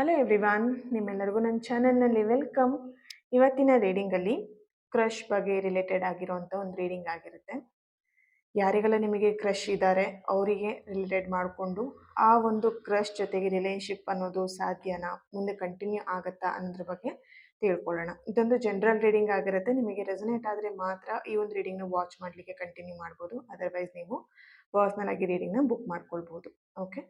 Hello everyone, ನಿಮ್ಮೆಲ್ಲರಿಗೂ ನನ್ನ ಚಾನಲ್ನಲ್ಲಿ ವೆಲ್ಕಮ್. ಇವತ್ತಿನ ರೀಡಿಂಗಲ್ಲಿ ಕ್ರಶ್ ಬಗ್ಗೆ ರಿಲೇಟೆಡ್ ಆಗಿರೋಂಥ ಒಂದು ರೀಡಿಂಗ್ ಆಗಿರುತ್ತೆ. ಯಾರಿಗೆಲ್ಲ ನಿಮಗೆ ಕ್ರಶ್ ಇದ್ದಾರೆ ಅವರಿಗೆ ರಿಲೇಟೆಡ್ ಮಾಡಿಕೊಂಡು ಆ ಒಂದು ಕ್ರಶ್ ಜೊತೆಗೆ ರಿಲೇಶನ್ಶಿಪ್ ಅನ್ನೋದು ಸಾಧ್ಯನಾ, ಮುಂದೆ ಕಂಟಿನ್ಯೂ ಆಗುತ್ತಾ ಅನ್ನೋದ್ರ ಬಗ್ಗೆ ತಿಳ್ಕೊಳ್ಳೋಣ. ಇದೊಂದು ಜನರಲ್ ರೀಡಿಂಗ್ ಆಗಿರುತ್ತೆ. ನಿಮಗೆ ರೆಸನೇಟ್ ಆದರೆ ಮಾತ್ರ ಈ ಒಂದು ರೀಡಿಂಗ್ನ ವಾಚ್ ಮಾಡಲಿಕ್ಕೆ ಕಂಟಿನ್ಯೂ ಮಾಡ್ಬೋದು. ಅದರ್ವೈಸ್ ನೀವು ಪರ್ಸ್ನಲ್ ಆಗಿ ರೀಡಿಂಗ್ನ ಬುಕ್ ಮಾಡ್ಕೊಳ್ಬೋದು. ಓಕೆ,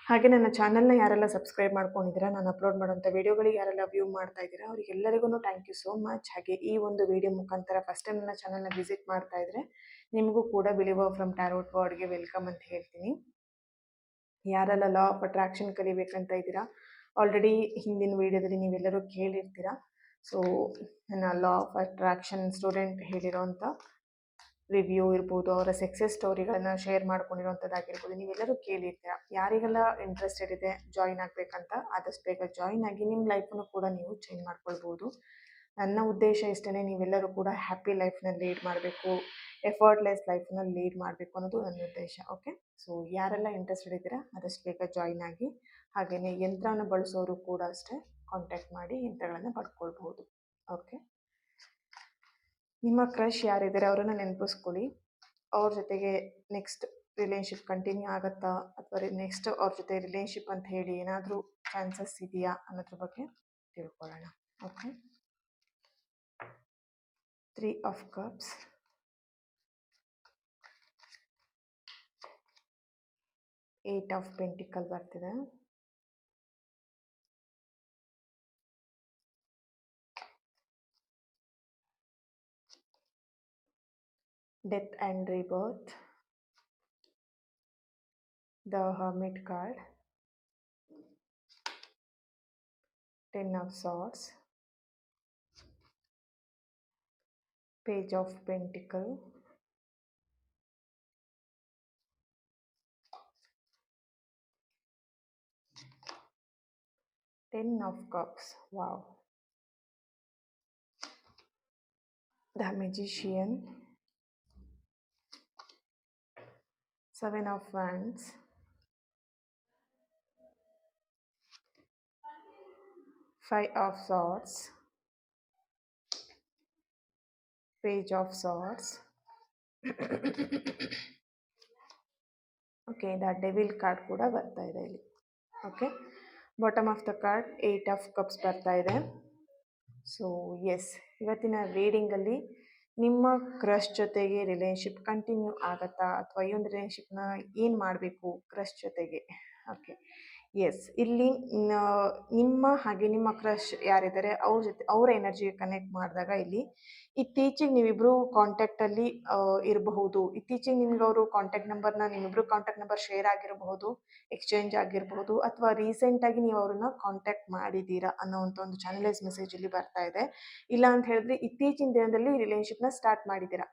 ಹಾಗೆ ನನ್ನ ಚಾನಲ್ನ ಯಾರೆಲ್ಲ ಸಬ್ಸ್ಕ್ರೈಬ್ ಮಾಡ್ಕೊಂಡಿದ್ದೀರಾ, ನಾನು ಅಪ್ಲೋಡ್ ಮಾಡೋಂಥ ವೀಡಿಯೋಗಳಿಗೆ ಯಾರೆಲ್ಲ ವ್ಯೂ ಮಾಡ್ತಾ ಇದ್ದೀರಾ ಅವರಿಗೆಲ್ಲರಿಗೂ ಥ್ಯಾಂಕ್ ಯು ಸೋ ಮಚ್. ಹಾಗೆ ಈ ಒಂದು ವಿಡಿಯೋ ಮುಖಾಂತರ ಫಸ್ಟ್ ಟೈಮ್ ನನ್ನ ಚಾನಲ್ನ ವಿಸಿಟ್ ಮಾಡ್ತಾ ಇದ್ದರೆ ನಿಮಗೂ ಕೂಡ ಬಿಲೀವರ್ ಫ್ರಮ್ ಟ್ಯಾರೋಟ್ ವರ್ಡ್ಗೆ ವೆಲ್ಕಮ್ ಅಂತ ಹೇಳ್ತೀನಿ. ಯಾರೆಲ್ಲ ಲಾ ಆಫ್ ಅಟ್ರಾಕ್ಷನ್ ಕಲಿಬೇಕಂತ ಇದ್ದೀರಾ, ಆಲ್ರೆಡಿ ಹಿಂದಿನ ವೀಡಿಯೋದಲ್ಲಿ ನೀವೆಲ್ಲರೂ ಕೇಳಿರ್ತೀರಾ. ಸೊ ನನ್ನ ಲಾ ಆಫ್ ಅಟ್ರಾಕ್ಷನ್ ಸ್ಟೂಡೆಂಟ್ ಹೇಳಿರೋಂಥ ರಿವ್ಯೂ ಇರ್ಬೋದು, ಅವರ ಸಕ್ಸಸ್ ಸ್ಟೋರಿಗಳನ್ನು ಶೇರ್ ಮಾಡ್ಕೊಂಡಿರೋಂಥದ್ದಾಗಿರ್ಬೋದು, ನೀವೆಲ್ಲರೂ ಕೇಳಿರ್ತೀರ. ಯಾರಿಗೆಲ್ಲ ಇಂಟ್ರೆಸ್ಟೆಡ್ ಇದೆ ಜಾಯಿನ್ ಆಗಬೇಕಂತ ಆದಷ್ಟು ಬೇಗ ಜಾಯಿನ್ ಆಗಿ ನಿಮ್ಮ ಲೈಫನ್ನು ಕೂಡ ನೀವು ಚೇಂಜ್ ಮಾಡ್ಕೊಳ್ಬೋದು. ನನ್ನ ಉದ್ದೇಶ ಇಷ್ಟೇ, ನೀವೆಲ್ಲರೂ ಕೂಡ ಹ್ಯಾಪಿ ಲೈಫ್ನ ಲೀಡ್ ಮಾಡಬೇಕು, ಎಫರ್ಟ್ಲೆಸ್ ಲೈಫ್ನ ಲೀಡ್ ಮಾಡಬೇಕು ಅನ್ನೋದು ನನ್ನ ಉದ್ದೇಶ. ಓಕೆ, ಸೊ ಯಾರೆಲ್ಲ ಇಂಟ್ರೆಸ್ಟೆಡ್ ಇದ್ದೀರಾ ಆದಷ್ಟು ಬೇಗ ಜಾಯಿನ್ ಆಗಿ. ಹಾಗೆಯೇ ಯಂತ್ರವನ್ನು ಬಳಸೋರು ಕೂಡ ಅಷ್ಟೇ ಕಾಂಟ್ಯಾಕ್ಟ್ ಮಾಡಿ ಯಂತ್ರಗಳನ್ನು ಪಡ್ಕೊಳ್ಬೋದು. ಓಕೆ, ನಿಮ್ಮ ಕ್ರಶ್ ಯಾರಿದ್ದಾರೆ ಅವರನ್ನು ನೆನಪಿಸ್ಕೊಳ್ಳಿ. ಅವ್ರ ಜೊತೆಗೆ ನೆಕ್ಸ್ಟ್ ರಿಲೇಶನ್ಶಿಪ್ ಕಂಟಿನ್ಯೂ ಆಗುತ್ತಾ ಅಥವಾ ನೆಕ್ಸ್ಟ್ ಅವ್ರ ಜೊತೆ ರಿಲೇಶನ್ಶಿಪ್ ಅಂತ ಹೇಳಿ ಏನಾದರೂ ಚಾನ್ಸಸ್ ಇದೆಯಾ ಅನ್ನೋದ್ರ ಬಗ್ಗೆ ತಿಳ್ಕೊಳ್ಳೋಣ. Okay, 3 of cups, eight of pentacle ಬರ್ತಿದೆ, death and rebirth, the hermit card, 10 of swords, page of pentacle, Ten of Cups. Wow. The Magician, 7 of Wands, 5 of Swords, Page of Swords. Okay, the Devil card ಕೂಡ ಬರ್ತಾ ಇದೆ ಇಲ್ಲಿ. Okay, bottom of the card 8 of cups ಬರ್ತಾ ಇದೆ. So S, ಇವತ್ತಿನ ರೀಡಿಂಗಲ್ಲಿ ನಿಮ್ಮ crush ಜೊತೆಗೆ relationship continue ಆಗುತ್ತಾ ಅಥವಾ ಈ ಒಂದು ರಿಲೇಶನ್ಶಿಪ್ನ ಏನು ಮಾಡಬೇಕು ಕ್ರಶ್ ಜೊತೆಗೆ. ಓಕೆ, ಎಸ್, ಇಲ್ಲಿ ನಿಮ್ಮ ಹಾಗೆ ನಿಮ್ಮ ಕ್ರಶ್ ಯಾರಿದ್ದಾರೆ ಅವ್ರ ಜೊತೆ ಅವರ ಎನರ್ಜಿಗೆ ಕನೆಕ್ಟ್ ಮಾಡಿದಾಗ ಇಲ್ಲಿ ಇತ್ತೀಚೆಗೆ ನೀವಿಬ್ಬರು ಕಾಂಟ್ಯಾಕ್ಟಲ್ಲಿ ಇರಬಹುದು. ಇತ್ತೀಚೆಗೆ ನಿಮ್ಗೆ ಅವರು ಕಾಂಟ್ಯಾಕ್ಟ್ ನಂಬರ್ನ ನಿಮ್ಮಿಬ್ಬರು ಕಾಂಟ್ಯಾಕ್ಟ್ ನಂಬರ್ ಶೇರ್ ಆಗಿರಬಹುದು, ಎಕ್ಸ್ಚೇಂಜ್ ಆಗಿರಬಹುದು, ಅಥವಾ ರೀಸೆಂಟಾಗಿ ನೀವು ಅವ್ರನ್ನ ಕಾಂಟ್ಯಾಕ್ಟ್ ಮಾಡಿದ್ದೀರಾ ಅನ್ನೋವಂಥ ಒಂದು ಚಾನಲೈಸ್ ಮೆಸೇಜ್ ಇಲ್ಲಿ ಬರ್ತಾ ಇದೆ. ಇಲ್ಲ ಅಂತ ಹೇಳಿದ್ರೆ ಇತ್ತೀಚಿನ ದಿನದಲ್ಲಿ ರಿಲೇಶನ್ಶಿಪ್ನ ಸ್ಟಾರ್ಟ್ ಮಾಡಿದ್ದೀರಾ.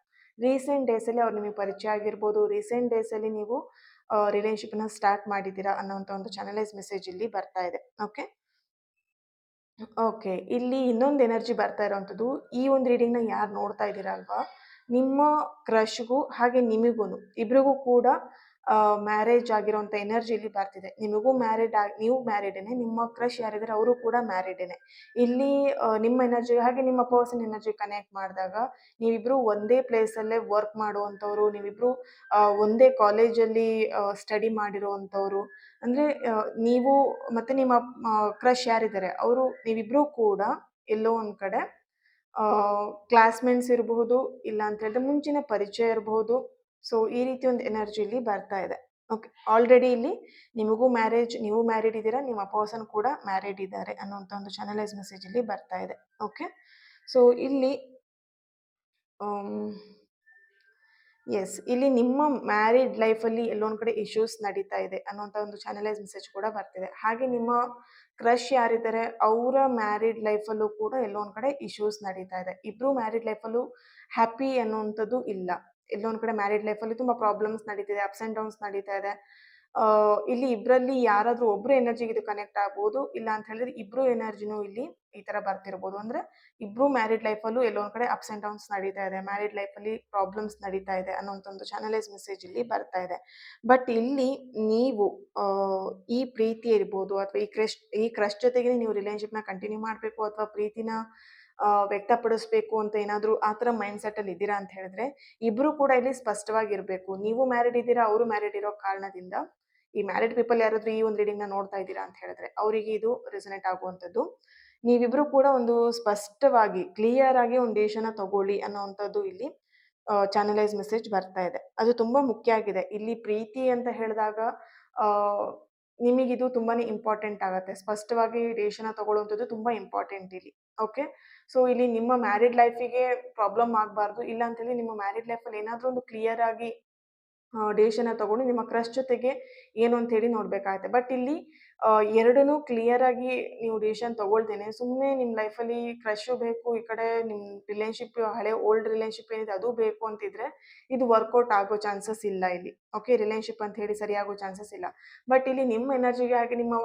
ರೀಸೆಂಟ್ ಡೇಸಲ್ಲಿ ಅವ್ರು ನಿಮಗೆ ಪರಿಚಯ ಆಗಿರ್ಬೋದು, ರೀಸೆಂಟ್ ಡೇಸಲ್ಲಿ ನೀವು ರಿಲೇಶನ್ಶಿಪ್ನ ಸ್ಟಾರ್ಟ್ ಮಾಡಿದ್ದೀರಾ ಅನ್ನೋವಂಥ ಒಂದು ಚಾನಲೈಸ್ ಮೆಸೇಜ್ ಇಲ್ಲಿ ಬರ್ತಾ ಇದೆ. ಓಕೆ ಓಕೆ, ಇಲ್ಲಿ ಇನ್ನೊಂದು ಎನರ್ಜಿ ಬರ್ತಾ ಇರೋವಂಥದ್ದು, ಈ ಒಂದು ರೀಡಿಂಗ್ನ ಯಾರು ನೋಡ್ತಾ ಇದ್ದೀರಾ ಅಲ್ವಾ, ನಿಮ್ಮ ಕ್ರಶ್ಗೂ ಹಾಗೆ ನಿಮಗೂ ಇಬ್ರಿಗೂ ಕೂಡ ಮ್ಯಾರೇಜ್ ಆಗಿರೋಂಥ ಎನರ್ಜಿ ಇಲ್ಲಿ ಬರ್ತಿದೆ. ನಿಮಗೂ ನೀವು ಮ್ಯಾರಿಡೇನೆ, ನಿಮ್ಮ ಕ್ರಶ್ ಯಾರಿದ್ದಾರೆ ಅವರು ಕೂಡ ಮ್ಯಾರಿಡೇನೆ. ಇಲ್ಲಿ ನಿಮ್ಮ ಎನರ್ಜಿ ಹಾಗೆ ನಿಮ್ಮ ಪರ್ಸನ್ ಎನರ್ಜಿ ಕನೆಕ್ಟ್ ಮಾಡಿದಾಗ ನೀವಿಬ್ಬರು ಒಂದೇ ಪ್ಲೇಸಲ್ಲೇ ವರ್ಕ್ ಮಾಡುವಂಥವ್ರು, ನೀವಿಬ್ಬರು ಒಂದೇ ಕಾಲೇಜಲ್ಲಿ ಸ್ಟಡಿ ಮಾಡಿರೋವಂಥವ್ರು, ಅಂದರೆ ನೀವು ಮತ್ತು ನಿಮ್ಮ ಕ್ರಶ್ ಯಾರಿದ್ದಾರೆ ಅವರು ನೀವಿಬ್ಬರೂ ಕೂಡ ಎಲ್ಲೋ ಒಂದು ಕಡೆ ಕ್ಲಾಸ್ಮೇಟ್ಸ್ ಇರಬಹುದು, ಇಲ್ಲ ಅಂತ ಹೇಳಿದ್ರೆ ಮುಂಚಿನ ಪರಿಚಯ ಇರಬಹುದು. ಸೊ ಈ ರೀತಿ ಒಂದು ಎನರ್ಜಿ ಇಲ್ಲಿ ಬರ್ತಾ ಇದೆ. ಓಕೆ, ಆಲ್ರೆಡಿ ಇಲ್ಲಿ ನಿಮಗೂ ನೀವು ಮ್ಯಾರಿಡ್ ಇದ್ದೀರಾ, ನಿಮ್ಮ ಪರ್ಸನ್ ಕೂಡ ಮ್ಯಾರಿಡ್ ಇದ್ದಾರೆ ಅನ್ನೋಂಥ ಒಂದು ಚಾನಲೈಸ್ ಮೆಸೇಜ್ ಇಲ್ಲಿ ಬರ್ತಾ ಇದೆ. ಓಕೆ, ಸೊ ಇಲ್ಲಿ ಎಸ್, ಇಲ್ಲಿ ನಿಮ್ಮ ಮ್ಯಾರಿಡ್ ಲೈಫಲ್ಲಿ ಎಲ್ಲೊಂದು ಕಡೆ ಇಶ್ಯೂಸ್ ನಡೀತಾ ಇದೆ ಅನ್ನೋಂಥ ಒಂದು ಚಾನಲೈಸ್ ಮೆಸೇಜ್ ಕೂಡ ಬರ್ತಿದೆ. ಹಾಗೆ ನಿಮ್ಮ ಕ್ರಶ್ ಯಾರಿದ್ದಾರೆ ಅವರ ಮ್ಯಾರಿಡ್ ಲೈಫಲ್ಲೂ ಕೂಡ ಎಲ್ಲೊಂದು ಕಡೆ ಇಶ್ಯೂಸ್ ನಡೀತಾ ಇದೆ. ಇಬ್ಬರು ಮ್ಯಾರಿಡ್ ಲೈಫಲ್ಲೂ ಹ್ಯಾಪಿ ಅನ್ನೋವಂಥದ್ದು ಇಲ್ಲ. ಎಲ್ಲೊಂದು ಕಡೆ ಮ್ಯಾರಿಡ್ ಲೈಫಲ್ಲಿ ತುಂಬ ಪ್ರಾಬ್ಲಮ್ಸ್ ನಡೀತಿದೆ, ಅಪ್ಸ್ ಆ್ಯಂಡ್ ಡೌನ್ಸ್ ನಡೀತಾ ಇದೆ. ಇಲ್ಲಿ ಇಬ್ರಲ್ಲಿ ಯಾರಾದ್ರೂ ಒಬ್ರು ಎನರ್ಜಿಗೆ ಇದು ಕನೆಕ್ಟ್ ಆಗ್ಬೋದು. ಇಲ್ಲ ಅಂತ ಹೇಳಿದ್ರೆ ಇಬ್ರು ಎನರ್ಜಿನೂ ಇಲ್ಲಿ ಈ ತರ ಬರ್ತಿರ್ಬೋದು. ಅಂದ್ರೆ ಇಬ್ರು ಮ್ಯಾರಿಡ್ ಲೈಫಲ್ಲೂ ಎಲ್ಲೋ ಒಂದ್ ಕಡೆ ಅಪ್ಸ್ ಅಂಡ್ ಡೌನ್ಸ್ ನಡೀತಾ ಇದೆ. ಮ್ಯಾರಿಡ್ ಲೈಫಲ್ಲಿ ಪ್ರಾಬ್ಲಮ್ಸ್ ನಡೀತಾ ಇದೆ ಅನ್ನೋಂಥ ಒಂದು ಚಾನಲೈಸ್ ಮೆಸೇಜ್ ಇಲ್ಲಿ ಬರ್ತಾ ಇದೆ. ಬಟ್ ಇಲ್ಲಿ ನೀವು ಈ ಪ್ರೀತಿ ಇರ್ಬೋದು ಅಥವಾ ಈ ಕ್ರಶ್ ಜೊತೆಗೆ ನೀವು ರಿಲೇಶನ್‌ಶಿಪ್‌ನ ಕಂಟಿನ್ಯೂ ಮಾಡ್ಬೇಕು ಅಥವಾ ಪ್ರೀತಿನ ವ್ಯಕ್ತಪಡಿಸ್ಬೇಕು ಅಂತ ಏನಾದ್ರೂ ಆ ಥರ ಮೈಂಡ್ ಸೆಟ್ ಅಲ್ಲಿ ಇದ್ದೀರಾ ಅಂತ ಹೇಳಿದ್ರೆ, ಇಬ್ರು ಕೂಡ ಇಲ್ಲಿ ಸ್ಪಷ್ಟವಾಗಿರ್ಬೇಕು. ನೀವು ಮ್ಯಾರಿಡ್ ಇದ್ದೀರಾ, ಅವರು ಮ್ಯಾರಿಡ್ ಇರೋ ಕಾರಣದಿಂದ ಈ ಮ್ಯಾರಿಡ್ ಪೀಪಲ್ ಯಾರಾದ್ರೂ ಈ ಒಂದು ರೀಡಿಂಗ್‌ನ ನೋಡ್ತಾ ಇದ್ದೀರಾ ಅಂತ ಹೇಳಿದ್ರೆ, ಅವರಿಗೆ ಇದು ರೆಸೊನೇಟ್ ಆಗುವಂಥದ್ದು. ನೀವಿಬ್ರು ಕೂಡ ಒಂದು ಸ್ಪಷ್ಟವಾಗಿ, ಕ್ಲಿಯರ್ ಆಗಿ ಒಂದು ಡಿಸಿಷನ್‌ನ ತಗೊಳ್ಳಿ ಅನ್ನೋವಂಥದ್ದು ಇಲ್ಲಿ ಚಾನಲೈಸ್ ಮೆಸೇಜ್ ಬರ್ತಾ ಇದೆ. ಅದು ತುಂಬಾ ಮುಖ್ಯ ಆಗಿದೆ. ಇಲ್ಲಿ ಪ್ರೀತಿ ಅಂತ ಹೇಳಿದಾಗ ನಿಮಗಿದು ತುಂಬಾನೇ ಇಂಪಾರ್ಟೆಂಟ್ ಆಗತ್ತೆ. ಸ್ಪಷ್ಟವಾಗಿ ಡಿಸಿಷನ್‌ನ ತಗೊಳ್ಳುವಂಥದ್ದು ತುಂಬಾ ಇಂಪಾರ್ಟೆಂಟ್ ಇಲ್ಲಿ. ಓಕೆ. ಸೊ ಇಲ್ಲಿ ನಿಮ್ಮ ಮ್ಯಾರಿಡ್ ಲೈಫಿಗೆ ಪ್ರಾಬ್ಲಮ್ ಆಗ್ಬಾರ್ದು. ಇಲ್ಲ ಅಂತ ಹೇಳಿ ನಿಮ್ಮ ಮ್ಯಾರಿಡ್ ಲೈಫಲ್ಲಿ ಏನಾದ್ರೂ ಒಂದು ಕ್ಲಿಯರ್ ಆಗಿ ಡಿಸಿಷನ್‌ನ ತಗೊಂಡು ನಿಮ್ಮ ಕ್ರಶ್ ಜೊತೆಗೆ ಏನು ಅಂತ ಹೇಳಿ ನೋಡ್ಬೇಕಾಗತ್ತೆ. ಬಟ್ ಇಲ್ಲಿ ಎರಡನ್ನೂ ಕ್ಲಿಯರ್ ಆಗಿ ನೀವು ಡಿಸಿಷನ್ ತಗೊಳ್ದೇನೆ ಸುಮ್ನೆ ನಿಮ್ಮ ಲೈಫಲ್ಲಿ ಕ್ರಶು ಬೇಕು, ಈ ಕಡೆ ನಿಮ್ ರಿಲೇಶನ್‌ಶಿಪ್ ಹಳೆ ಓಲ್ಡ್ ರಿಲೇಶನ್‌ಶಿಪ್ ಏನಿದೆ ಅದು ಬೇಕು ಅಂತಿದ್ರೆ, ಇದು ವರ್ಕೌಟ್ ಆಗೋ ಚಾನ್ಸಸ್ ಇಲ್ಲ ಇಲ್ಲಿ. ಓಕೆ. ರಿಲೇಶನ್‌ಶಿಪ್ ಅಂತ ಹೇಳಿ ಸರಿಯಾಗೋ ಚಾನ್ಸಸ್ ಇಲ್ಲ. ಬಟ್ ಇಲ್ಲಿ ನಿಮ್ಮ ಎನರ್ಜಿಗೆ ಹಾಗೆ ನಿಮ್ಮ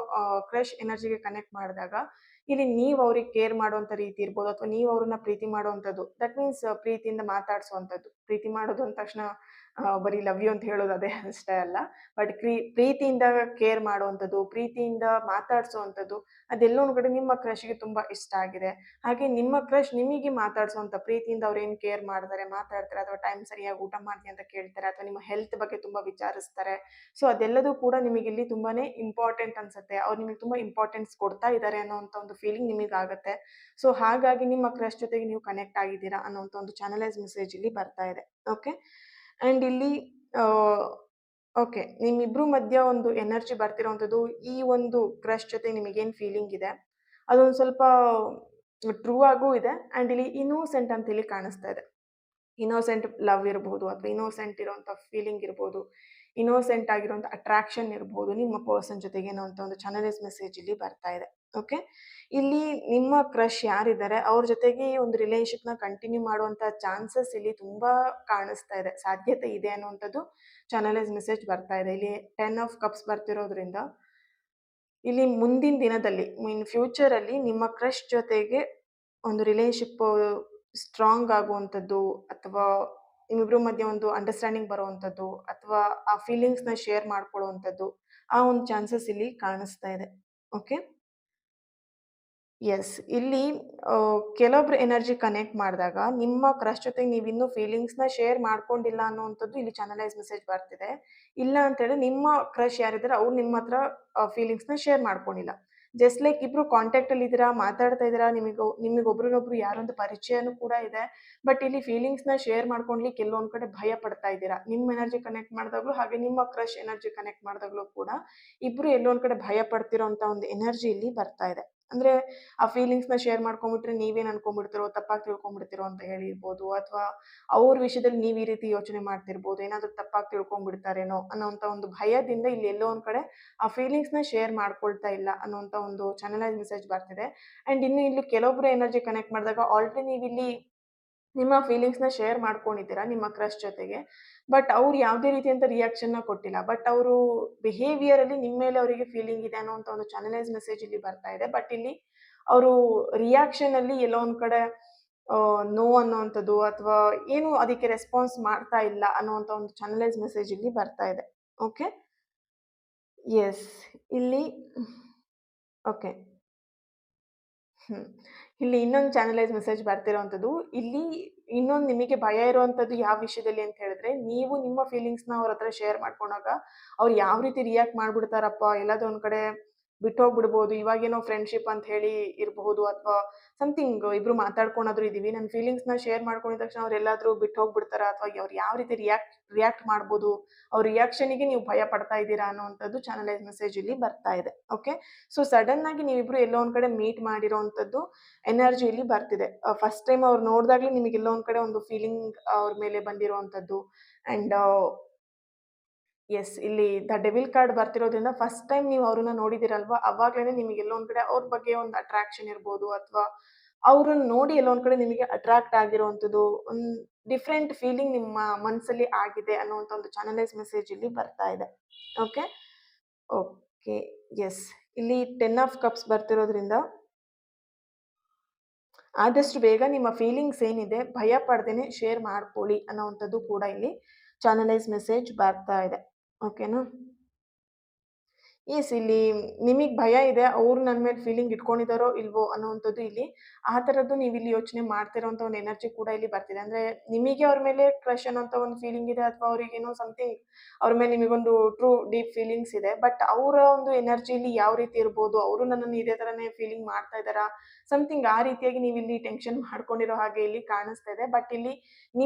ಕ್ರಶ್ ಎನರ್ಜಿಗೆ ಕನೆಕ್ಟ್ ಮಾಡಿದಾಗ, ಇಲ್ಲಿ ನೀವು ಅವ್ರಿಗೆ ಕೇರ್ ಮಾಡುವಂಥ ರೀತಿ ಇರ್ಬೋದು ಅಥವಾ ನೀವು ಅವ್ರನ್ನ ಪ್ರೀತಿ ಮಾಡುವಂಥದ್ದು. ದಟ್ ಮೀನ್ಸ್ ಪ್ರೀತಿಯಿಂದ ಮಾತಾಡ್ಸುವಂಥದ್ದು. ಪ್ರೀತಿ ಮಾಡೋದು ಅಂದ ತಕ್ಷಣ ಬರೀ ಲವ್ ಯು ಅಂತ ಹೇಳೋದು ಅದೇ ಅಷ್ಟೇ ಅಲ್ಲ. ಬಟ್ ಪ್ರೀತಿಯಿಂದ ಕೇರ್ ಮಾಡುವಂಥದ್ದು, ಪ್ರೀತಿಯಿಂದ ಮಾತಾಡ್ಸೋವಂಥದ್ದು, ಅದೆಲ್ಲೋ ಒಂದ್ ಕಡೆ ನಿಮ್ಮ ಕ್ರಶ್‌ಗೆ ತುಂಬಾ ಇಷ್ಟ ಆಗಿದೆ. ಹಾಗೆ ನಿಮ್ಮ ಕ್ರಶ್ ನಿಮಗೆ ಮಾತಾಡ್ಸೋವಂಥ ಪ್ರೀತಿಯಿಂದ ಅವ್ರೇನ್ ಕೇರ್ ಮಾಡ್ತಾರೆ, ಮಾತಾಡ್ತಾರೆ ಅಥವಾ ಟೈಮ್ ಸರಿಯಾಗಿ ಊಟ ಮಾಡ್ತೀಯ ಅಂತ ಕೇಳ್ತಾರೆ ಅಥವಾ ನಿಮ್ಮ ಹೆಲ್ತ್ ಬಗ್ಗೆ ತುಂಬಾ ವಿಚಾರಿಸ್ತಾರೆ. ಸೊ ಅದೆಲ್ಲದೂ ಕೂಡ ನಿಮಗಿಲ್ಲಿ ತುಂಬಾನೇ ಇಂಪಾರ್ಟೆಂಟ್ ಅನ್ಸುತ್ತೆ. ಅವ್ರು ನಿಮಗೆ ತುಂಬಾ ಇಂಪಾರ್ಟೆನ್ಸ್ ಕೊಡ್ತಾ ಇದ್ದಾರೆ ಅನ್ನೋಂಥ ಒಂದು ಫೀಲಿಂಗ್ ನಿಮಗಾಗತ್ತೆ. ಸೊ ಹಾಗಾಗಿ ನಿಮ್ಮ ಕ್ರಶ್ ಜೊತೆಗೆ ನೀವು ಕನೆಕ್ಟ್ ಆಗಿದ್ದೀರಾ ಅನ್ನೋಂಥ ಒಂದು ಚಾನಲೈಸ್ ಮೆಸೇಜ್ ಇಲ್ಲಿ ಬರ್ತಾ ಇದೆ. ಓಕೆ. ಆ್ಯಂಡ್ ಇಲ್ಲಿ ಓಕೆ. ನಿಮ್ಮಿಬ್ರು ಮಧ್ಯ ಒಂದು ಎನರ್ಜಿ ಬರ್ತಿರೋವಂಥದ್ದು, ಈ ಒಂದು ಕ್ರಶ್ ಜೊತೆ ನಿಮಗೇನು ಫೀಲಿಂಗ್ ಇದೆ, ಅದೊಂದು ಸ್ವಲ್ಪ ಟ್ರೂ ಆಗೂ ಇದೆ. ಆ್ಯಂಡ್ ಇಲ್ಲಿ ಇನ್ನೋಸೆಂಟ್ ಅಂತ ಇಲ್ಲಿ ಕಾಣಿಸ್ತಾ ಇದೆ. ಇನ್ನೋಸೆಂಟ್ ಲವ್ ಇರ್ಬೋದು ಅಥವಾ ಇನ್ನೋಸೆಂಟ್ ಇರೋಂಥ ಫೀಲಿಂಗ್ ಇರ್ಬೋದು, ಇನ್ನೋಸೆಂಟ್ ಆಗಿರೋಂಥ ಅಟ್ರಾಕ್ಷನ್ ಇರ್ಬೋದು ನಿಮ್ಮ ಪರ್ಸನ್ ಜೊತೆಗೆ ಅನ್ನೋಂಥ ಒಂದು ಚಾನಲೈಸ್ ಮೆಸೇಜ್ ಇಲ್ಲಿ ಬರ್ತಾ ಇದೆ. ಓಕೆ. ಇಲ್ಲಿ ನಿಮ್ಮ ಕ್ರಶ್ ಯಾರಿದ್ದಾರೆ ಅವ್ರ ಜೊತೆಗೆ ಈ ಒಂದು ರಿಲೇಶನ್‌ಶಿಪ್‌ನ ಕಂಟಿನ್ಯೂ ಮಾಡುವಂಥ ಚಾನ್ಸಸ್ ಇಲ್ಲಿ ತುಂಬಾ ಕಾಣಿಸ್ತಾ ಇದೆ. ಸಾಧ್ಯತೆ ಇದೆ ಅನ್ನುವಂಥದ್ದು ಚಾನಲೈಸ್ ಮೆಸೇಜ್ ಬರ್ತಾ ಇದೆ. ಇಲ್ಲಿ 10 ಆಫ್ ಕಪ್ಸ್ ಬರ್ತಿರೋದ್ರಿಂದ, ಇಲ್ಲಿ ಮುಂದಿನ ದಿನದಲ್ಲಿ ಫ್ಯೂಚರಲ್ಲಿ ನಿಮ್ಮ ಕ್ರಶ್ ಜೊತೆಗೆ ಒಂದು ರಿಲೇಶನ್‌ಶಿಪ್ ಸ್ಟ್ರಾಂಗ್ ಆಗುವಂಥದ್ದು ಅಥವಾ ನಿಮ್ಮಿಬ್ರ ಮಧ್ಯೆ ಒಂದು ಅಂಡರ್‌ಸ್ಟ್ಯಾಂಡಿಂಗ್ ಬರುವಂಥದ್ದು ಅಥವಾ ಆ ಫೀಲಿಂಗ್ಸ್‌ನ ಶೇರ್ ಮಾಡ್ಕೊಳ್ಳುವಂಥದ್ದು, ಆ ಒಂದು ಚಾನ್ಸಸ್ ಇಲ್ಲಿ ಕಾಣಿಸ್ತಾ ಇದೆ. ಓಕೆ. ಯೆಸ್. ಇಲ್ಲಿ ಕೆಲವೊಬ್ರು ಎನರ್ಜಿ ಕನೆಕ್ಟ್ ಮಾಡಿದಾಗ ನಿಮ್ಮ ಕ್ರಶ್ ಜೊತೆಗೆ ನೀವಿನ್ನೂ ಫೀಲಿಂಗ್ಸ್‌ನ ಶೇರ್ ಮಾಡ್ಕೊಂಡಿಲ್ಲ ಅನ್ನುವಂಥದ್ದು ಇಲ್ಲಿ ಚಾನಲೈಸ್ ಮೆಸೇಜ್ ಬರ್ತಿದೆ. ಇಲ್ಲ ಅಂತೇಳಿ ನಿಮ್ಮ ಕ್ರಶ್ ಯಾರಿದ್ದಾರೆ ಅವ್ರು ನಿಮ್ಮ ಹತ್ರ ಫೀಲಿಂಗ್ಸ್‌ನ ಶೇರ್ ಮಾಡ್ಕೊಂಡಿಲ್ಲ. ಜಸ್ಟ್ ಲೈಕ್ ಇಬ್ರು ಕಾಂಟ್ಯಾಕ್ಟಲ್ಲಿ ಇದ್ದೀರಾ, ಮಾತಾಡ್ತಾ ಇದ್ದೀರಾ, ನಿಮಗೊಬ್ರಿಗೊಬ್ರು ಯಾರೊಂದು ಪರಿಚಯನೂ ಕೂಡ ಇದೆ. ಬಟ್ ಇಲ್ಲಿ ಫೀಲಿಂಗ್ಸ್‌ನ ಶೇರ್ ಮಾಡ್ಕೊಳ್ಲಿಕ್ಕೆ ಎಲ್ಲೊಂದ್ ಕಡೆ ಭಯ ಪಡ್ತಾ ಇದ್ದೀರಾ. ನಿಮ್ಮ ಎನರ್ಜಿ ಕನೆಕ್ಟ್ ಮಾಡಿದಾಗ್ಲೂ ಹಾಗೆ ನಿಮ್ಮ ಕ್ರಶ್ ಎನರ್ಜಿ ಕನೆಕ್ಟ್ ಮಾಡಿದಾಗ್ಲೂ ಕೂಡ ಇಬ್ರು ಎಲ್ಲೊಂದ್ ಕಡೆ ಭಯ ಪಡ್ತಿರೋಂಥ ಒಂದು ಎನರ್ಜಿ ಇಲ್ಲಿ ಬರ್ತಾ ಇದೆ. ಅಂದ್ರೆ ಆ ಫೀಲಿಂಗ್ಸ್‌ನ ಶೇರ್ ಮಾಡ್ಕೊಂಡ್ಬಿಟ್ರೆ ನೀವೇನ್ ಅನ್ಕೊಂಡ್ಬಿಡ್ತೀರೋ, ತಪ್ಪಾಗಿ ತಿಳ್ಕೊಂಡ್ಬಿಡ್ತೀರೋ ಅಂತ ಹೇಳಿರ್ಬೋದು. ಅಥವಾ ಅವ್ರ ವಿಷಯದಲ್ಲಿ ನೀವ್ ಈ ರೀತಿ ಯೋಚನೆ ಮಾಡ್ತಿರ್ಬೋದು. ಏನಾದ್ರೂ ತಪ್ಪಾಗಿ ತಿಳ್ಕೊಂಡ್ಬಿಡ್ತಾರೇನೋ ಅನ್ನೋಂಥ ಒಂದು ಭಯದಿಂದ ಇಲ್ಲಿ ಎಲ್ಲೋ ಒಂದ್ ಕಡೆ ಆ ಫೀಲಿಂಗ್ಸ್‌ನ ಶೇರ್ ಮಾಡ್ಕೊಳ್ತಾ ಇಲ್ಲ ಅನ್ನೋಂಥ ಒಂದು ಚಾನಲೈಸ್ ಮೆಸೇಜ್ ಬರ್ತಿದೆ. ಅಂಡ್ ಇನ್ನು ಇಲ್ಲಿ ಕೆಲವೊಬ್ರು ಎನರ್ಜಿ ಕನೆಕ್ಟ್ ಮಾಡಿದಾಗ ಆಲ್ರೆಡಿ ನೀವಿಲ್ಲಿ ನಿಮ್ಮ ಫೀಲಿಂಗ್ಸ್‌ನ ಶೇರ್ ಮಾಡ್ಕೊಂಡಿದ್ದೀರಾ ನಿಮ್ಮ ಕ್ರಶ್ ಜೊತೆಗೆ. ಬಟ್ ಅವ್ರು ಯಾವುದೇ ರೀತಿಯಂತ ರಿಯಾಕ್ಷನ್‌ನ ಕೊಟ್ಟಿಲ್ಲ. ಬಟ್ ಅವರು ಬಿಹೇವಿಯರಲ್ಲಿ ನಿಮ್ಮ ಮೇಲೆ ಅವರಿಗೆ ಫೀಲಿಂಗ್ ಇದೆ ಅನ್ನೋಂಥ ಒಂದು ಚಾನಲೈಸ್ ಮೆಸೇಜ್ ಇಲ್ಲಿ ಬರ್ತಾ ಇದೆ. ಬಟ್ ಇಲ್ಲಿ ಅವರು ರಿಯಾಕ್ಷನಲ್ಲಿ ಎಲ್ಲೋ ಒಂದ್ ಕಡೆ ನೋ ಅನ್ನೋವಂಥದ್ದು ಅಥವಾ ಏನು ಅದಕ್ಕೆ ರೆಸ್ಪಾನ್ಸ್ ಮಾಡ್ತಾ ಇಲ್ಲ ಅನ್ನುವಂಥ ಒಂದು ಚಾನಲೈಸ್ ಮೆಸೇಜ್ ಇಲ್ಲಿ ಬರ್ತಾ ಇದೆ. ಓಕೆ. ಯೆಸ್. ಇಲ್ಲಿ ಓಕೆ. ಹ್ಮ್. ಇಲ್ಲಿ ಇನ್ನೊಂದು ಚಾನಲೈಸ್ ಮೆಸೇಜ್ ಬರ್ತಿರೋವಂಥದ್ದು, ಇಲ್ಲಿ ಇನ್ನೊಂದು ನಿಮಗೆ ಭಯ ಇರುವಂಥದ್ದು ಯಾವ ವಿಷಯದಲ್ಲಿ ಅಂತ ಹೇಳಿದ್ರೆ, ನೀವು ನಿಮ್ಮ ಫೀಲಿಂಗ್ಸ್‌ನ ಅವ್ರ ಹತ್ರ ಶೇರ್ ಮಾಡ್ಕೊಂಡಾಗ, ಅವ್ರು ಯಾವ ರೀತಿ ರಿಯಾಕ್ಟ್ ಮಾಡ್ಬಿಡ್ತಾರಪ್ಪ, ಎಲ್ಲಾದ್ರೂ ಒಂದ್ ಕಡೆ ಬಿಟ್ಟೋಗ್ಬಿಡ್ಬೋದು. ಇವಾಗೇನೋ ಫ್ರೆಂಡ್‌ಶಿಪ್ ಅಂತ ಹೇಳಿ ಇರಬಹುದು ಅಥವಾ ಸಮಥಿಂಗ್ ಇಬ್ರು ಮಾತಾಡ್ಕೊಂಡಾದ್ರೂ ಇದೀವಿ. ನನ್ನ ಫೀಲಿಂಗ್ಸ್‌ನ ಶೇರ್ ಮಾಡ್ಕೊಂಡಿದ ತಕ್ಷಣ ಅವ್ರು ಎಲ್ಲಾದ್ರೂ ಬಿಟ್ಟು ಹೋಗ್ಬಿಡ್ತಾರಾ ಅಥವಾ ಅವ್ರು ಯಾವ ರೀತಿ ರಿಯಾಕ್ಟ್ ಮಾಡ್ಬೋದು, ಅವ್ರ ರಿಯಾಕ್ಷನ್‌ಗೆ ನೀವು ಭಯ ಪಡ್ತಾ ಇದ್ದೀರಾ ಅನ್ನುವಂಥದ್ದು ಚಾನಲೈಸ್ ಮೆಸೇಜ್ ಇಲ್ಲಿ ಬರ್ತಾ ಇದೆ. ಓಕೆ. ಸೊ ಸಡನ್ ಆಗಿ ನೀವಿಬ್ರು ಎಲ್ಲೋ ಒಂದ್ ಕಡೆ ಮೀಟ್ ಮಾಡಿರೋಂಥದ್ದು ಎನರ್ಜಿ ಇಲ್ಲಿ ಬರ್ತಿದೆ. ಫಸ್ಟ್ ಟೈಮ್ ಅವ್ರು ನೋಡ್ದಾಗ್ಲೇ ನಿಮಗೆ ಎಲ್ಲೋ ಒಂದ್ ಕಡೆ ಒಂದು ಫೀಲಿಂಗ್ ಅವ್ರ ಮೇಲೆ ಬಂದಿರುವಂಥದ್ದು. And yes. ಇಲ್ಲಿ ದ ಡೆವಿಲ್ ಕಾರ್ಡ್ ಬರ್ತಿರೋದ್ರಿಂದ ಫಸ್ಟ್ ಟೈಮ್ ನೀವು ಅವ್ರನ್ನ ನೋಡಿದಿರಲ್ವಾ, ಅವಾಗ್ಲೇನೆ ನಿಮಗೆ ಎಲ್ಲೋ ಒಂದ್ ಕಡೆ ಅವ್ರ ಬಗ್ಗೆ ಒಂದು ಅಟ್ರಾಕ್ಷನ್ ಇರ್ಬೋದು ಅಥವಾ ಅವ್ರನ್ನ ನೋಡಿ ಎಲ್ಲೋ ಒಂದ್ ಕಡೆ ನಿಮಗೆ ಅಟ್ರಾಕ್ಟ್ ಆಗಿರುವಂಥದ್ದು, ಒಂದ್ ಡಿಫರೆಂಟ್ ಫೀಲಿಂಗ್ ನಿಮ್ಮ ಮನಸ್ಸಲ್ಲಿ ಆಗಿದೆ ಅನ್ನುವಂಥ ಒಂದು ಚಾನಲೈಸ್ ಮೆಸೇಜ್ ಇಲ್ಲಿ ಬರ್ತಾ ಇದೆ. ಓಕೆ. ಓಕೆ. ಎಸ್. ಇಲ್ಲಿ 10 ಆಫ್ ಕಪ್ಸ್ ಬರ್ತಿರೋದ್ರಿಂದ ಆದಷ್ಟು ಬೇಗ ನಿಮ್ಮ ಫೀಲಿಂಗ್ಸ್ ಏನಿದೆ ಭಯ ಪಡ್ದೇನೆ ಶೇರ್ ಮಾಡ್ಕೊಳ್ಳಿ ಅನ್ನೋವಂಥದ್ದು ಕೂಡ ಇಲ್ಲಿ ಚಾನಲೈಸ್ ಮೆಸೇಜ್ ಬರ್ತಾ ಇದೆ. ಓಕೆನಾ? ಎಸ್, ಇಲ್ಲಿ ನಿಮಗ್ ಭಯ ಇದೆ, ಅವ್ರು ನನ್ನ ಮೇಲೆ ಫೀಲಿಂಗ್ ಇಟ್ಕೊಂಡಿದ್ದಾರೋ ಇಲ್ವೋ ಅನ್ನೋವಂಥದ್ದು ಇಲ್ಲಿ ಆ ಥರದ್ದು ನೀವಿಲ್ಲಿ ಯೋಚನೆ ಮಾಡ್ತಿರೋಂಥ ಒಂದು ಎನರ್ಜಿ ಕೂಡ ಇಲ್ಲಿ ಬರ್ತಿದೆ. ಅಂದ್ರೆ ನಿಮಗೆ ಅವ್ರ ಮೇಲೆ ಕ್ರಶ್ ಅನ್ನೋಂಥ ಒಂದು ಫೀಲಿಂಗ್ ಇದೆ, ಅಥವಾ ಅವ್ರಿಗೇನೋ ಸಮಥಿಂಗ್ ಅವ್ರ ಮೇಲೆ ನಿಮಗೊಂದು ಟ್ರೂ ಡೀಪ್ ಫೀಲಿಂಗ್ಸ್ ಇದೆ. ಬಟ್ ಅವರ ಒಂದು ಎನರ್ಜಿಲಿ ಯಾವ ರೀತಿ ಇರ್ಬೋದು, ಅವರು ನನ್ನನ್ನು ಇದೇ ಥರನೇ ಫೀಲಿಂಗ್ ಮಾಡ್ತಾ ಇದ್ದಾರಾ, ಸಮಥಿಂಗ್ ಆ ರೀತಿಯಾಗಿ ನೀವಿಲ್ಲಿ ಟೆನ್ಷನ್ ಮಾಡ್ಕೊಂಡಿರೋ ಹಾಗೆ ಇಲ್ಲಿ ಕಾಣಿಸ್ತಾ ಇದೆ. ಬಟ್ ಇಲ್ಲಿ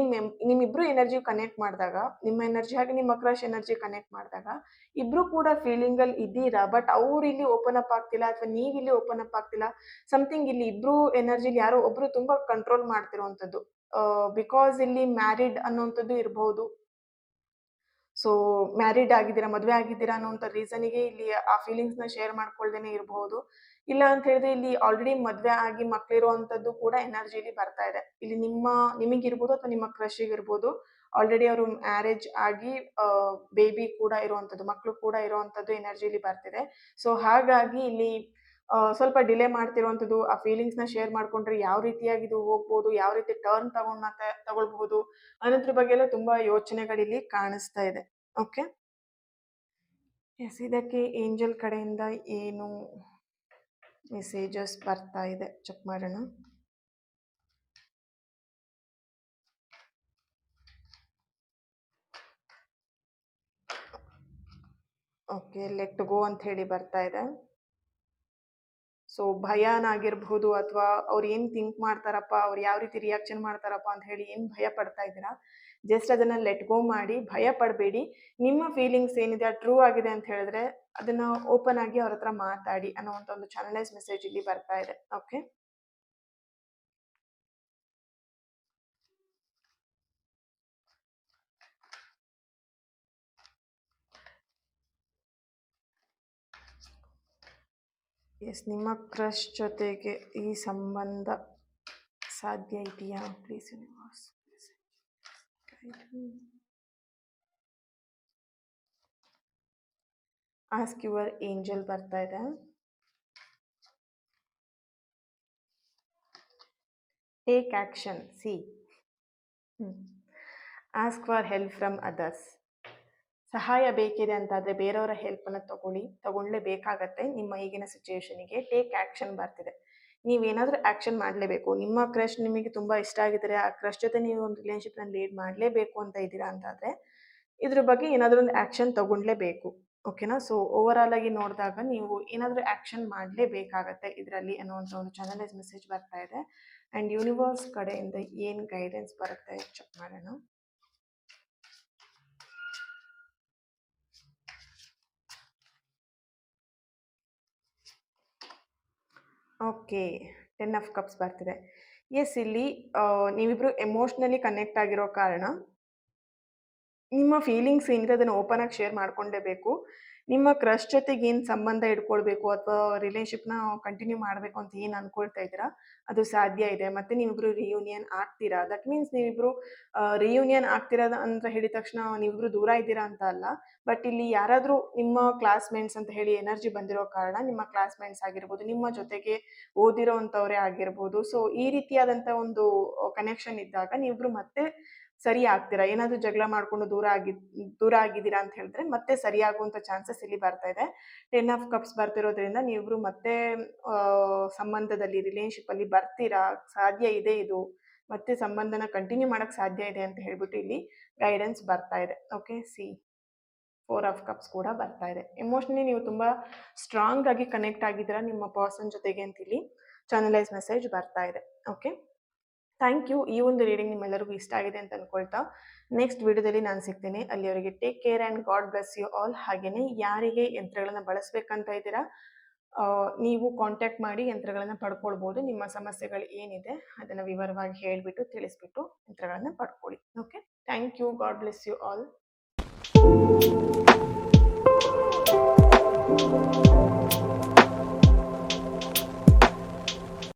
ನಿಮ್ಮಿಬ್ರು ಎನರ್ಜಿ ಕನೆಕ್ಟ್ ಮಾಡಿದಾಗ, ನಿಮ್ಮ ಎನರ್ಜಿ ಹಾಗೆ ನಿಮ್ಮ ಕ್ರಶ್ ಎನರ್ಜಿ ಕನೆಕ್ಟ್ ಮಾಡಿದಾಗ ಇಬ್ರು ಕೂಡ ಫೀಲಿಂಗ್ ಅಲ್ಲಿ ಇದ್ದೀರಾ. ಬಟ್ ಅವ್ರು ಇಲ್ಲಿ ಓಪನ್ ಅಪ್ ಆಗ್ತಿಲ್ಲ, ಅಥವಾ ನೀವಿಲ್ಲಿ ಓಪನ್ ಅಪ್ ಆಗ್ತಿಲ್ಲ. ಸಮಥಿಂಗ್ ಇಲ್ಲಿ ಇಬ್ರು ಎನರ್ಜಿಲಿ ಯಾರೋ ಒಬ್ರು ತುಂಬಾ ಕಂಟ್ರೋಲ್ ಮಾಡ್ತಿರೋಂಥದ್ದು. ಬಿಕಾಸ್ ಇಲ್ಲಿ ಮ್ಯಾರಿಡ್ ಅನ್ನೋಂಥದ್ದು ಇರಬಹುದು. ಸೊ ಮ್ಯಾರಿಡ್ ಆಗಿದ್ದೀರಾ, ಮದುವೆ ಆಗಿದ್ದೀರಾ ಅನ್ನೋಂಥ ರೀಸನ್ಗೆ ಇಲ್ಲಿ ಆ ಫೀಲಿಂಗ್ಸ್ ನ ಶೇರ್ ಮಾಡ್ಕೊಳ್ದೇನೆ ಇರಬಹುದು. ಇಲ್ಲ ಅಂತ ಹೇಳಿದ್ರೆ ಇಲ್ಲಿ ಆಲ್ರೆಡಿ ಮದುವೆ ಆಗಿ ಮಕ್ಳಿರುವಂತದ್ದು ಕೂಡ ಎನರ್ಜಿಲಿ ಬರ್ತಾ ಇದೆ. ಇಲ್ಲಿ ನಿಮಗಿರ್ಬೋದು ಅಥವಾ ನಿಮ್ಮ ಕ್ರಶಿಗೆ ಇರ್ಬೋದು, ಆಲ್ರೆಡಿ ಅವರು ಮ್ಯಾರೇಜ್ ಆಗಿ ಬೇಬಿ ಕೂಡ ಇರುವಂತದ್ದು, ಮಕ್ಕಳು ಕೂಡ ಇರುವಂತದ್ದು ಎನರ್ಜಿಲಿ ಬರ್ತಿದೆ. ಸೊ ಹಾಗಾಗಿ ಇಲ್ಲಿ ಸ್ವಲ್ಪ ಡಿಲೇ ಮಾಡ್ತಿರುವಂತದ್ದು, ಆ ಫೀಲಿಂಗ್ಸ್ ನ ಶೇರ್ ಮಾಡ್ಕೊಂಡ್ರೆ ಯಾವ ರೀತಿಯಾಗಿ ಇದು ಹೋಗ್ಬೋದು, ಯಾವ ರೀತಿ ಟರ್ನ್ ತಗೊಳ್ಬಹುದು ಅನ್ನೋದ್ರ ಬಗ್ಗೆ ಎಲ್ಲ ತುಂಬಾ ಯೋಚನೆಗಳಿಲ್ಲಿ ಕಾಣಿಸ್ತಾ ಇದೆ. ಓಕೆ. ಎಸ್, ಇದಕ್ಕೆ ಏಂಜಲ್ ಕಡೆಯಿಂದ ಏನು ಮೆಸೇಜಸ್ ಬರ್ತಾ ಇದೆ ಚೆಕ್ ಮಾಡೋಣ. ಓಕೆ, ಲೆಟ್ ಗೋ ಅಂತ ಹೇಳಿ ಬರ್ತಾ ಇದೆ. ಸೊ ಭಯನಾಗಿರ್ಬಹುದು, ಅಥವಾ ಅವ್ರು ಏನ್ ಥಿಂಕ್ ಮಾಡ್ತಾರಪ್ಪ, ಅವ್ರು ಯಾವ ರೀತಿ ರಿಯಾಕ್ಷನ್ ಮಾಡ್ತಾರಪ್ಪ ಅಂತ ಹೇಳಿ ಏನ್ ಭಯ ಪಡ್ತಾ ಇದ್ದೀರಾ, ಜಸ್ಟ್ ಅದನ್ನ ಲೆಟ್ ಗೋ ಮಾಡಿ, ಭಯ ಪಡಬೇಡಿ. ನಿಮ್ಮ ಫೀಲಿಂಗ್ಸ್ ಏನಿದೆ ಟ್ರೂ ಆಗಿದೆ ಅಂತ ಹೇಳಿದ್ರೆ ಅದನ್ನ ಓಪನ್ ಆಗಿ ಅವ್ರ ಹತ್ರ ಮಾತಾಡಿ ಅನ್ನೋಂಥ ಒಂದು ಚಾನಲೈಸ್ ಮೆಸೇಜ್ ಇಲ್ಲಿ ಬರ್ತಾ ಇದೆ. ಓಕೆ. ಎಸ್, ನಿಮ್ಮ ಕ್ರಶ್ ಜೊತೆಗೆ ಈ ಸಂಬಂಧ ಸಾಧ್ಯ ಇದೆಯಾ? Please universe. Ask your angel ಬರ್ತಾ ಇದೆ. Take action. C, ask for help from others. ಸಹಾಯ ಬೇಕಿದೆ ಅಂತಾದರೆ ಬೇರೆಯವರ ಹೆಲ್ಪನ್ನು ತಗೊಳ್ಳೇಬೇಕಾಗತ್ತೆ. ನಿಮ್ಮ ಈಗಿನ ಸಿಚುವೇಶನಿಗೆ ಟೇಕ್ ಆ್ಯಕ್ಷನ್ ಬರ್ತಿದೆ. ನೀವೇನಾದರೂ ಆ್ಯಕ್ಷನ್ ಮಾಡಲೇಬೇಕು. ನಿಮ್ಮ ಕ್ರಶ್ ನಿಮಗೆ ತುಂಬ ಇಷ್ಟ ಆಗಿದ್ದಾರೆ, ಆ ಕ್ರಶ್ ಜೊತೆ ನೀವು ಒಂದು ರಿಲೇಷನ್ಶಿಪ್ನ ಲೀಡ್ ಮಾಡಲೇಬೇಕು ಅಂತ ಇದ್ದೀರಾ ಅಂತಾದರೆ ಇದ್ರ ಬಗ್ಗೆ ಏನಾದರೂ ಒಂದು ಆ್ಯಕ್ಷನ್ ತಗೊಳ್ಳೇಬೇಕು. ಓಕೆನಾ? ಸೊ ಓವರಾಲ್ ಆಗಿ ನೋಡಿದಾಗ ನೀವು ಏನಾದರೂ ಆ್ಯಕ್ಷನ್ ಮಾಡಲೇಬೇಕಾಗತ್ತೆ ಇದರಲ್ಲಿ ಅನ್ನುವಂಥ ಒಂದು ಚಾನಲೈಸ್ ಮೆಸೇಜ್ ಬರ್ತಾ ಇದೆ. ಆ್ಯಂಡ್ ಯೂನಿವರ್ಸ್ ಕಡೆಯಿಂದ ಏನು ಗೈಡೆನ್ಸ್ ಬರುತ್ತೆ ಚೆಕ್ ಮಾಡೋಣ. ಓಕೆ, 10 ಆಫ್ ಕಪ್ಸ್ ಬರ್ತಿದೆ. ಎಸ್, ಇಲ್ಲಿ ನೀವಿಬ್ರು ಎಮೋಷ್ನಲಿ ಕನೆಕ್ಟ್ ಆಗಿರೋ ಕಾರಣ ನಿಮ್ಮ ಫೀಲಿಂಗ್ಸ್ ಏನಿದೆ ಅದನ್ನು ಓಪನ್ ಆಗಿ ಶೇರ್ ಮಾಡ್ಕೊಂಡೇಬೇಕು. ನಿಮ್ಮ ಕ್ರಶ್ ಜೊತೆಗೆ ಏನು ಸಂಬಂಧ ಇಟ್ಕೊಳ್ಬೇಕು ಅಥವಾ ರಿಲೇಶನ್ಶಿಪ್ನ ಕಂಟಿನ್ಯೂ ಮಾಡಬೇಕು ಅಂತ ಏನು ಅನ್ಕೊಳ್ತಾ ಇದ್ದೀರಾ ಅದು ಸಾಧ್ಯ ಇದೆ. ಮತ್ತೆ ನೀವಿಬ್ರು ರಿಯೂನಿಯನ್ ಆಗ್ತೀರಾ. ದಟ್ ಮೀನ್ಸ್ ನೀವಿಬ್ರು ರಿಯೂನಿಯನ್ ಆಗ್ತಿರೋದ ಅಂತ ಹೇಳಿದ ತಕ್ಷಣ ನೀವಿಬ್ರು ದೂರ ಇದ್ದೀರಾ ಅಂತ ಅಲ್ಲ. ಬಟ್ ಇಲ್ಲಿ ಯಾರಾದರೂ ನಿಮ್ಮ ಕ್ಲಾಸ್ಮೇಟ್ಸ್ ಅಂತ ಹೇಳಿ ಎನರ್ಜಿ ಬಂದಿರೋ ಕಾರಣ ನಿಮ್ಮ ಕ್ಲಾಸ್ಮೇಟ್ಸ್ ಆಗಿರ್ಬೋದು, ನಿಮ್ಮ ಜೊತೆಗೆ ಓದಿರೋ ಅಂಥವ್ರೇ ಆಗಿರ್ಬೋದು. ಸೊ ಈ ರೀತಿಯಾದಂಥ ಒಂದು ಕನೆಕ್ಷನ್ ಇದ್ದಾಗ ನೀವಿಬ್ರು ಮತ್ತೆ ಸರಿ ಆಗ್ತೀರಾ. ಏನಾದರೂ ಜಗಳ ಮಾಡ್ಕೊಂಡು ದೂರ ಆಗಿದ್ದೀರಾ ಅಂತ ಹೇಳಿದ್ರೆ ಮತ್ತೆ ಸರಿಯಾಗುವಂಥ ಚಾನ್ಸಸ್ ಇಲ್ಲಿ ಬರ್ತಾ ಇದೆ. 10 ಆಫ್ ಕಪ್ಸ್ ಬರ್ತಿರೋದ್ರಿಂದ ನೀವಿಬ್ರು ಮತ್ತೆ ಸಂಬಂಧದಲ್ಲಿ ರಿಲೇಶನ್ಶಿಪ್ ಅಲ್ಲಿ ಬರ್ತೀರಾ, ಸಾಧ್ಯ ಇದೆ ಇದು, ಮತ್ತೆ ಸಂಬಂಧನ ಕಂಟಿನ್ಯೂ ಮಾಡಕ್ ಸಾಧ್ಯ ಇದೆ ಅಂತ ಹೇಳ್ಬಿಟ್ಟು ಇಲ್ಲಿ ಗೈಡೆನ್ಸ್ ಬರ್ತಾ ಇದೆ. ಓಕೆ. ಸಿ, 4 ಆಫ್ ಕಪ್ಸ್ ಕೂಡ ಬರ್ತಾ ಇದೆ. ಎಮೋಷನಲಿ ನೀವು ತುಂಬಾ ಸ್ಟ್ರಾಂಗ್ ಆಗಿ ಕನೆಕ್ಟ್ ಆಗಿದ್ದೀರಾ ನಿಮ್ಮ ಪರ್ಸನ್ ಜೊತೆಗೆ ಅಂತ ಇಲ್ಲಿ ಚಾನಲೈಸ್ ಮೆಸೇಜ್ ಬರ್ತಾ ಇದೆ. Okay, thank you. ಈ ಒಂದು ರೀಡಿಂಗ್ ನಿಮ್ಮೆಲ್ಲರಿಗೂ ಇಷ್ಟ ಆಗಿದೆ ಅಂತ ಅನ್ಕೊಳ್ತಾ ನೆಕ್ಸ್ಟ್ ವಿಡಿಯೋದಲ್ಲಿ ನಾನು ಸಿಗ್ತೀನಿ. ಅಲ್ಲಿವರೆಗೆ take care and God bless you all. ಹಾಗೆಯೇ ಯಾರಿಗೆ ಯಂತ್ರಗಳನ್ನು ಬಳಸಬೇಕಂತ ಇದ್ದೀರಾ ನೀವು ಕಾಂಟ್ಯಾಕ್ಟ್ ಮಾಡಿ ಯಂತ್ರಗಳನ್ನು ಪಡ್ಕೊಳ್ಬೋದು. ನಿಮ್ಮ ಸಮಸ್ಯೆಗಳು ಏನಿದೆ ಅದನ್ನು ವಿವರವಾಗಿ ಹೇಳಿಬಿಟ್ಟು ತಿಳಿಸ್ಬಿಟ್ಟು ಯಂತ್ರಗಳನ್ನು ಪಡ್ಕೊಳ್ಳಿ. Okay, thank you. God bless you all.